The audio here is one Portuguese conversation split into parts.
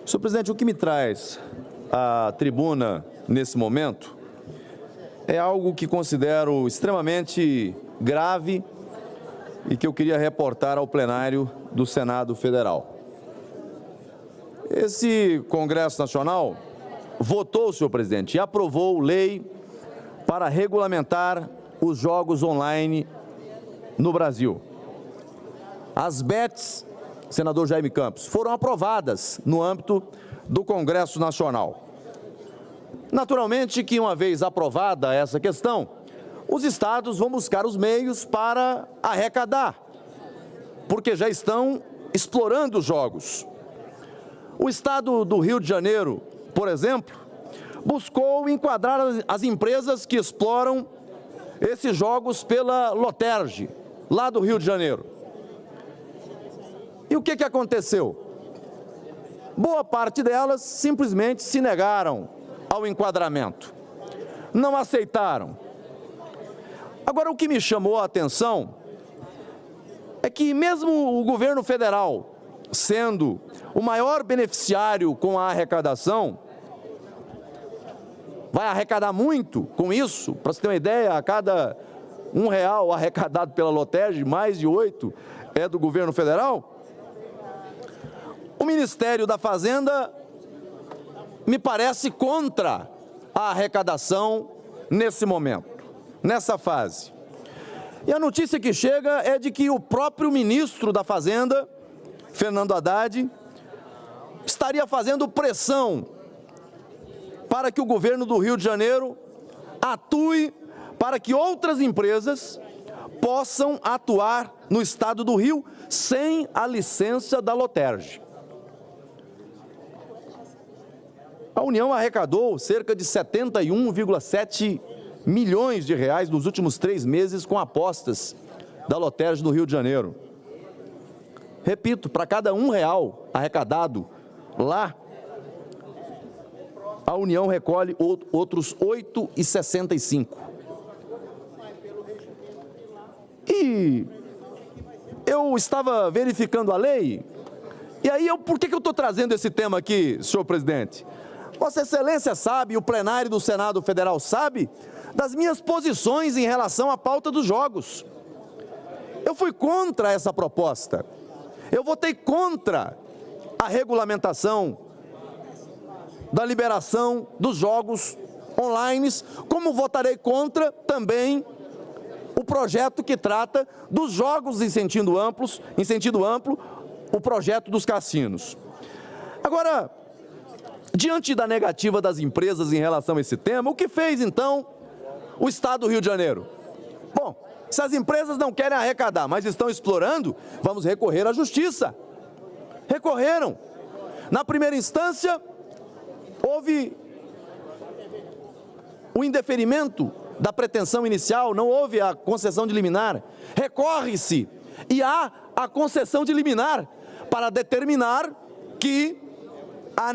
Senhor presidente, o que me traz à tribuna nesse momento é algo que considero extremamente grave e que eu queria reportar ao plenário do Senado Federal. Esse Congresso Nacional votou, senhor presidente, e aprovou lei para regulamentar os jogos online no Brasil. As bets, senador Jaime Campos, foram aprovadas no âmbito do Congresso Nacional. Naturalmente que, uma vez aprovada essa questão, os estados vão buscar os meios para arrecadar, porque já estão explorando os jogos. O estado do Rio de Janeiro, por exemplo, buscou enquadrar as empresas que exploram esses jogos pela Loterge, lá do Rio de Janeiro. E o que aconteceu? Boa parte delas simplesmente se negaram ao enquadramento, não aceitaram. Agora, o que me chamou a atenção é que mesmo o governo federal, sendo o maior beneficiário com a arrecadação, vai arrecadar muito com isso. Para você ter uma ideia, a cada R$1 arrecadado pela Loterge, mais de 8 é do governo federal. O Ministério da Fazenda me parece contra a arrecadação nesse momento, nessa fase. E a notícia que chega é de que o próprio ministro da Fazenda, Fernando Haddad, estaria fazendo pressão para que o governo do Rio de Janeiro atue para que outras empresas possam atuar no estado do Rio sem a licença da Loterge. A União arrecadou cerca de 71,7 milhões de reais nos últimos 3 meses com apostas da Loterge do Rio de Janeiro. Repito, para cada R$1 arrecadado lá, a União recolhe outros 8,65. E eu estava verificando a lei, e aí por que eu estou trazendo esse tema aqui, senhor presidente? Vossa Excelência sabe, o plenário do Senado Federal sabe, das minhas posições em relação à pauta dos jogos. Eu fui contra essa proposta. Eu votei contra a regulamentação da liberação dos jogos online, como votarei contra também o projeto que trata dos jogos em sentido amplo, o projeto dos cassinos. Agora, diante da negativa das empresas em relação a esse tema, o que fez então o Estado do Rio de Janeiro? Bom, se as empresas não querem arrecadar, mas estão explorando, vamos recorrer à justiça. Recorreram. Na primeira instância, houve o indeferimento da pretensão inicial, não houve a concessão de liminar. Recorre-se e há a concessão de liminar para determinar que a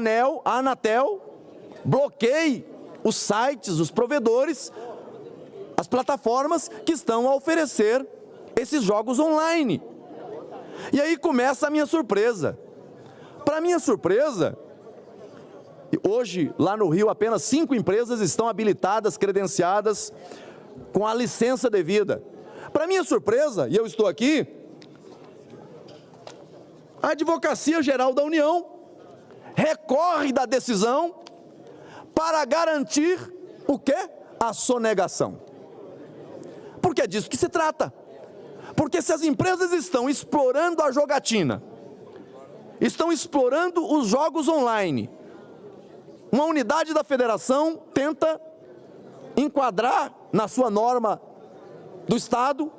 Anatel bloqueie os sites, os provedores, as plataformas que estão a oferecer esses jogos online. E aí começa a minha surpresa. Para minha surpresa, hoje, lá no Rio, apenas 5 empresas estão habilitadas, credenciadas, com a licença devida. Para minha surpresa, e eu estou aqui, a Advocacia Geral da União recorre da decisão para garantir o quê? A sonegação. Porque é disso que se trata. Porque se as empresas estão explorando a jogatina, estão explorando os jogos online, uma unidade da federação tenta enquadrar na sua norma do Estado,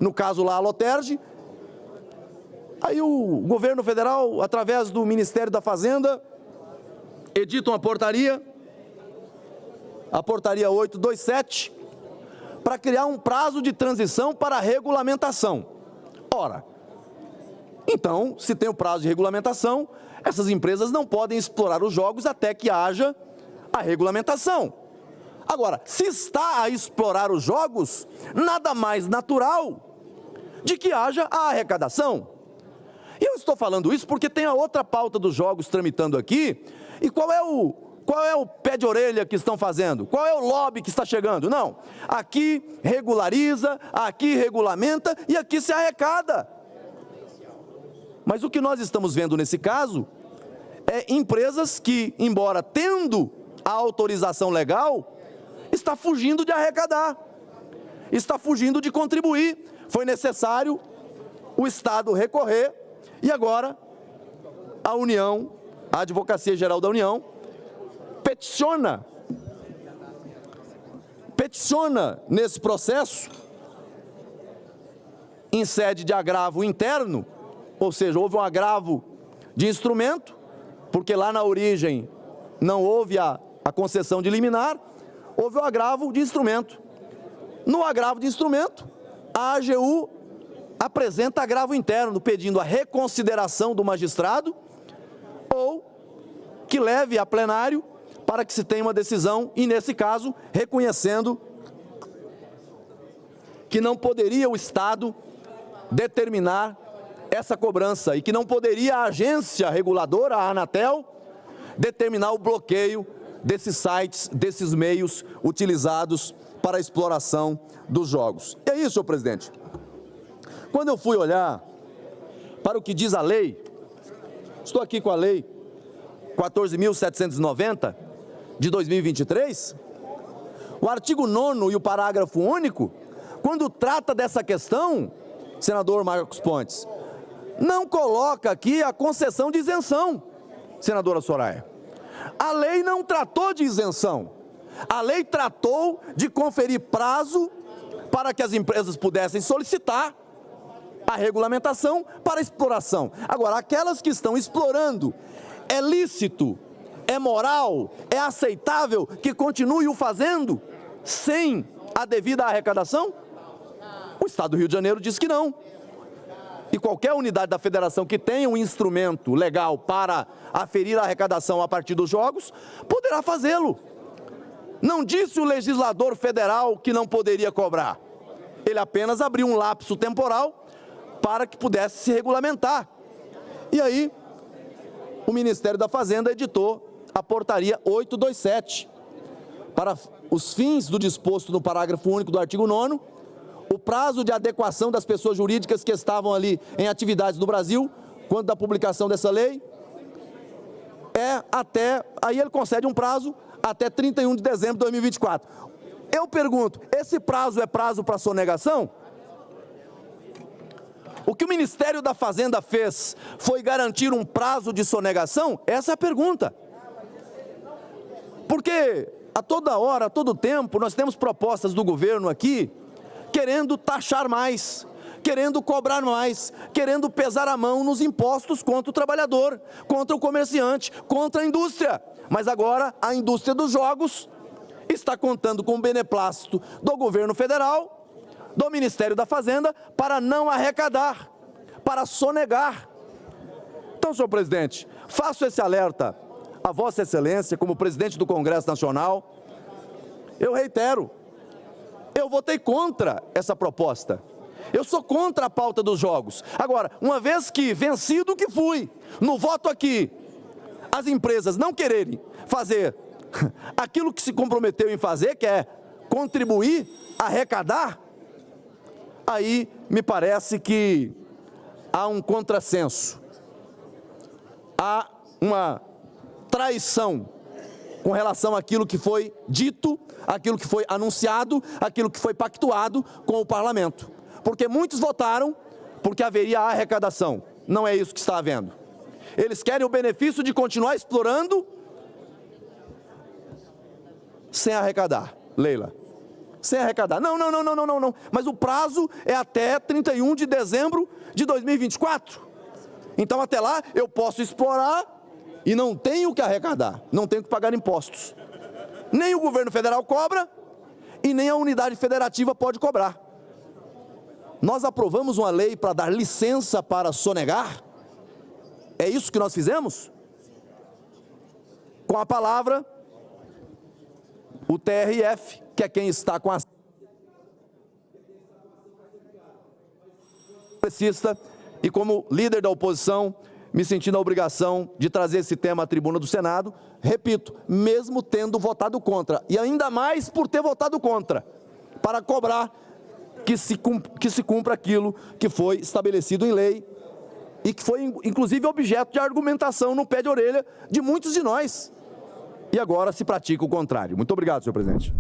no caso lá a Loterge, aí o governo federal, através do Ministério da Fazenda, edita uma portaria, a portaria 827, para criar um prazo de transição para a regulamentação. Ora, então, se tem o prazo de regulamentação, essas empresas não podem explorar os jogos até que haja a regulamentação. Agora, se está a explorar os jogos, nada mais natural de que haja a arrecadação. E eu estou falando isso porque tem a outra pauta dos jogos tramitando aqui, e qual é o pé de orelha que estão fazendo? Qual é o lobby que está chegando? Não, aqui regulariza, aqui regulamenta e aqui se arrecada. Mas o que nós estamos vendo nesse caso é empresas que, embora tendo a autorização legal, está fugindo de arrecadar, está fugindo de contribuir. Foi necessário o Estado recorrer e agora a União, a Advocacia Geral da União, peticiona nesse processo, em sede de agravo interno, ou seja, houve um agravo de instrumento, porque lá na origem não houve a concessão de liminar, houve o agravo de instrumento. No agravo de instrumento, a AGU apresenta agravo interno, pedindo a reconsideração do magistrado ou que leve a plenário para que se tenha uma decisão e, nesse caso, reconhecendo que não poderia o Estado determinar essa cobrança e que não poderia a agência reguladora, a Anatel, determinar o bloqueio desses sites, desses meios utilizados para a exploração dos jogos. E é isso, senhor presidente. Quando eu fui olhar para o que diz a lei, estou aqui com a lei 14.790 de 2023, o artigo 9º e o parágrafo único, quando trata dessa questão, senador Marcos Pontes, não coloca aqui a concessão de isenção, senadora Soraya. A lei não tratou de isenção, a lei tratou de conferir prazo para que as empresas pudessem solicitar a regulamentação para exploração. Agora, aquelas que estão explorando, é lícito, é moral, é aceitável que continue o fazendo sem a devida arrecadação? O Estado do Rio de Janeiro diz que não. E qualquer unidade da federação que tenha um instrumento legal para aferir a arrecadação a partir dos jogos, poderá fazê-lo. Não disse o legislador federal que não poderia cobrar. Ele apenas abriu um lapso temporal para que pudesse se regulamentar. E aí, o Ministério da Fazenda editou a portaria 827. Para os fins do disposto no parágrafo único do artigo 9º, o prazo de adequação das pessoas jurídicas que estavam ali em atividades no Brasil, quando da publicação dessa lei, é até, aí ele concede um prazo até 31 de dezembro de 2024. Eu pergunto, esse prazo é prazo para sonegação? O que o Ministério da Fazenda fez foi garantir um prazo de sonegação? Essa é a pergunta. Porque a toda hora, a todo tempo, nós temos propostas do governo aqui, querendo taxar mais, querendo cobrar mais, querendo pesar a mão nos impostos contra o trabalhador, contra o comerciante, contra a indústria. Mas agora a indústria dos jogos está contando com o beneplácito do governo federal, do Ministério da Fazenda, para não arrecadar, para sonegar. Então, senhor presidente, faço esse alerta a Vossa Excelência, como presidente do Congresso Nacional. Eu reitero, eu votei contra essa proposta. Eu sou contra a pauta dos jogos. Agora, uma vez que vencido que fui, no voto aqui, as empresas não quererem fazer aquilo que se comprometeu em fazer, que é contribuir, arrecadar, aí me parece que há um contrassenso, há uma traição com relação àquilo que foi dito, aquilo que foi anunciado, aquilo que foi pactuado com o parlamento. Porque muitos votaram porque haveria arrecadação. Não é isso que está havendo. Eles querem o benefício de continuar explorando sem arrecadar. Leila, sem arrecadar. Não. Mas o prazo é até 31 de dezembro de 2024. Então, até lá, eu posso explorar e não tenho que arrecadar, não tenho que pagar impostos. Nem o governo federal cobra e nem a unidade federativa pode cobrar. Nós aprovamos uma lei para dar licença para sonegar? É isso que nós fizemos? Com a palavra, o TRF, que é quem está com a e como líder da oposição, me senti na obrigação de trazer esse tema à tribuna do Senado, repito, mesmo tendo votado contra, e ainda mais por ter votado contra, para cobrar que se cumpra aquilo que foi estabelecido em lei e que foi, inclusive, objeto de argumentação no pé de orelha de muitos de nós. E agora se pratica o contrário. Muito obrigado, senhor presidente.